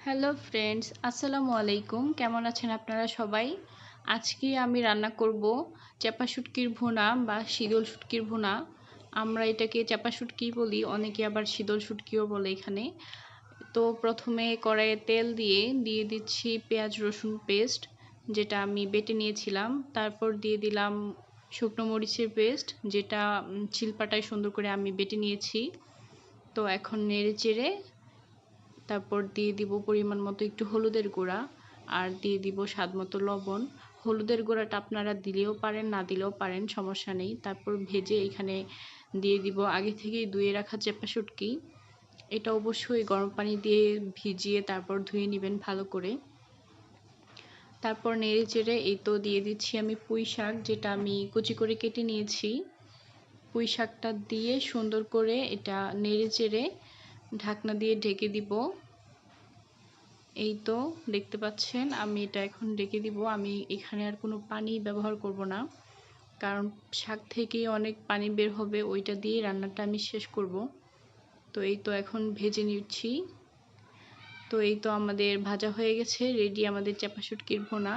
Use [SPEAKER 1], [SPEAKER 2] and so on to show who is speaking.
[SPEAKER 1] Hello friends, আসসালামু আলাইকুম। কেমন আছেন আপনারা সবাই? আজকে আমি রান্না করব চাপা শুটকির ভুনা বা শীতল শুটকির ভুনা। আমরা এটাকে চাপা শুটকি বলি, অনেকে আবার শীতল শুটকিও বলে এখানে। তো প্রথমে কড়াইয়ে তেল দিয়ে দিচ্ছি পেঁয়াজ রসুন পেস্ট, যেটা আমি বেটে নিয়েছিলাম। তারপর দিয়ে দিলাম শুকনো মরিচের পেস্ট, যেটা শিলপাটায় সুন্দর করে আমি বেটে নিয়েছি। তো এখন নেড়ে চেড়ে তারপর দিয়ে দিব পরিমাণ মতো একটু হলুদের গুঁড়া, আর দিয়ে দিব স্বাদ মতো লবণ। হলুদের গুঁড়াটা আপনারা দিলেও পারেন, না দিলেও পারেন, সমস্যা নেই। তারপর ভেজে এখানে দিয়ে দিব আগে থেকেই ধুয়ে রাখা চাপা শুটকি। এটা অবশ্যই গরম পানি দিয়ে ভিজিয়ে তারপর ধুয়ে নেবেন ভালো করে। তারপর নেড়ে চেড়ে এই তো দিয়ে দিচ্ছি আমি পুঁই শাক, যেটা আমি কুচি করে কেটে নিয়েছি। পুঁই শাকটা দিয়ে সুন্দর করে এটা নেড়ে চেড়ে ঢাকনা দিয়ে ঢেকে দিব। এই তো দেখতে পাচ্ছেন, আমি এটা এখন ঢেকে দিব। আমি এখানে আর কোনো পানি ব্যবহার করব না, কারণ শাক থেকেই অনেক পানি বের হবে, ওইটা দিয়ে রান্নাটা আমি শেষ করব। তো এই তো এখন ভেজে নিচ্ছি। তো এই তো আমাদের ভাজা হয়ে গেছে, রেডি আমাদের চাপা শুটকির ভুনা।